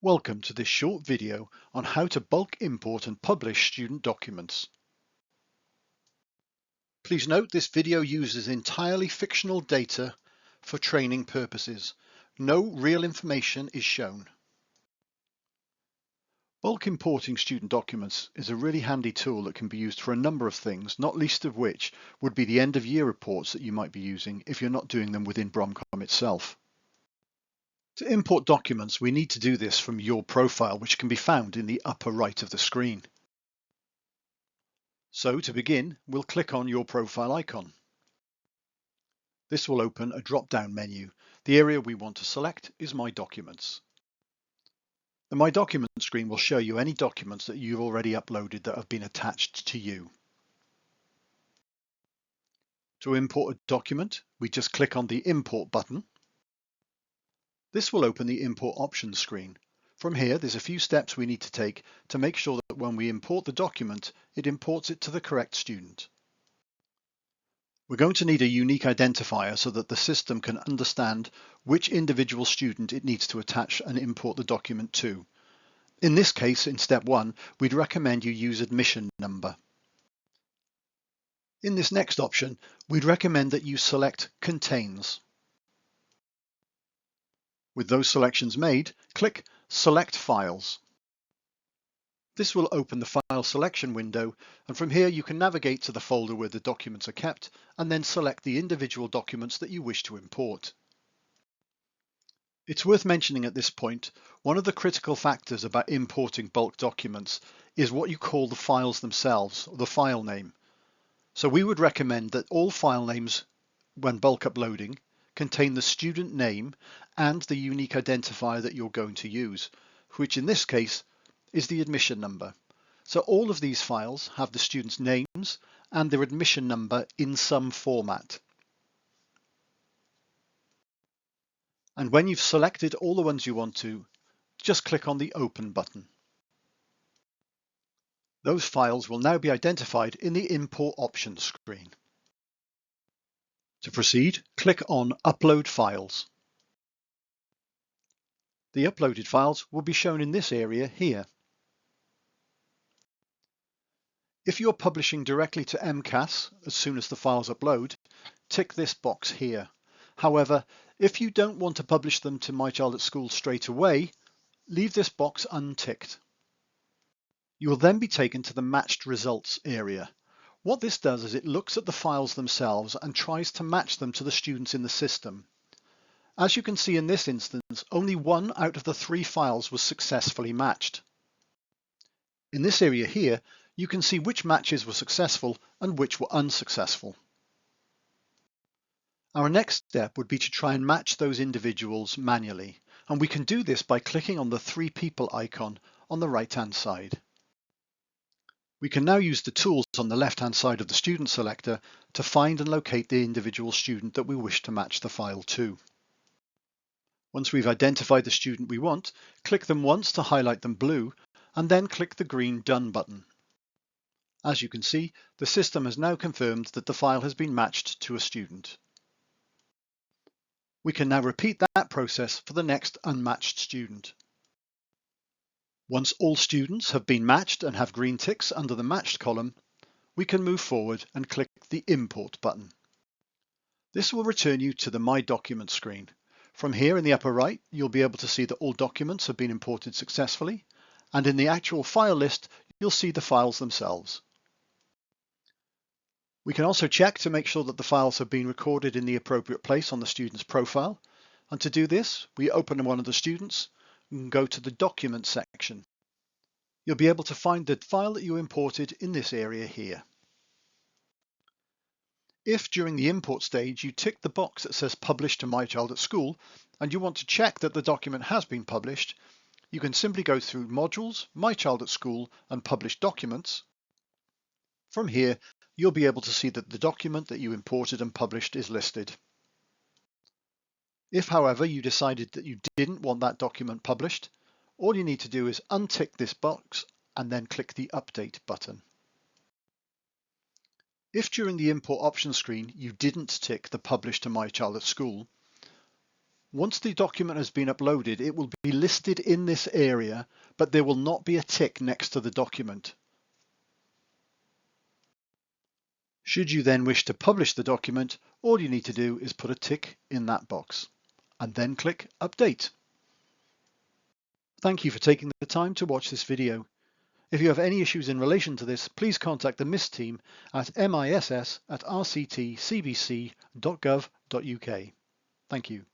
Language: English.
Welcome to this short video on how to bulk import and publish student documents. Please note this video uses entirely fictional data for training purposes. No real information is shown. Bulk importing student documents is a really handy tool that can be used for a number of things, not least of which would be the end of year reports that you might be using if you're not doing them within Bromcom itself. To import documents, we need to do this from your profile, which can be found in the upper right of the screen. So to begin, we'll click on your profile icon. This will open a drop-down menu. The area we want to select is My Documents. The My Documents screen will show you any documents that you've already uploaded that have been attached to you. To import a document, we just click on the Import button. This will open the Import Options screen. From here, there's a few steps we need to take to make sure that when we import the document, it imports it to the correct student. We're going to need a unique identifier so that the system can understand which individual student it needs to attach and import the document to. In this case, in step 1, we'd recommend you use admission number. In this next option, we'd recommend that you select Contains. With those selections made, click Select Files. This will open the file selection window, and from here you can navigate to the folder where the documents are kept and then select the individual documents that you wish to import. It's worth mentioning at this point, one of the critical factors about importing bulk documents is what you call the files themselves, or the file name. So we would recommend that all file names, when bulk uploading, contain the student name and the unique identifier that you're going to use, which in this case is the admission number. So all of these files have the students' names and their admission number in some format. And when you've selected all the ones you want to, just click on the Open button. Those files will now be identified in the Import Options screen. To proceed, click on Upload Files. The uploaded files will be shown in this area here. If you're publishing directly to MCAS as soon as the files upload, tick this box here. However, if you don't want to publish them to My Child at School straight away, leave this box unticked. You will then be taken to the Matched Results area. What this does is it looks at the files themselves and tries to match them to the students in the system. As you can see in this instance, only 1 out of the 3 files was successfully matched. In this area here, you can see which matches were successful and which were unsuccessful. Our next step would be to try and match those individuals manually, and we can do this by clicking on the 3 people icon on the right-hand side. We can now use the tools on the left-hand side of the student selector to find and locate the individual student that we wish to match the file to. Once we've identified the student we want, click them once to highlight them blue, and then click the green Done button. As you can see, the system has now confirmed that the file has been matched to a student. We can now repeat that process for the next unmatched student. Once all students have been matched and have green ticks under the matched column, we can move forward and click the Import button. This will return you to the My Documents screen. From here in the upper right, you'll be able to see that all documents have been imported successfully, and in the actual file list, you'll see the files themselves. We can also check to make sure that the files have been recorded in the appropriate place on the student's profile, and to do this, we open one of the students and go to the Document section. You'll be able to find the file that you imported in this area here. If during the import stage you tick the box that says Publish to My Child at School and you want to check that the document has been published, you can simply go through Modules, My Child at School and Publish Documents. From here, you'll be able to see that the document that you imported and published is listed. If, however, you decided that you didn't want that document published, all you need to do is untick this box and then click the Update button. If during the Import Options screen you didn't tick the Publish to My Child at School, Once the document has been uploaded, it will be listed in this area, but there will not be a tick next to the document. Should you then wish to publish the document, all you need to do is put a tick in that box and then click Update. Thank you for taking the time to watch this video. If you have any issues in relation to this, please contact the MIST team at miss@rctcbc.gov.uk. Thank you.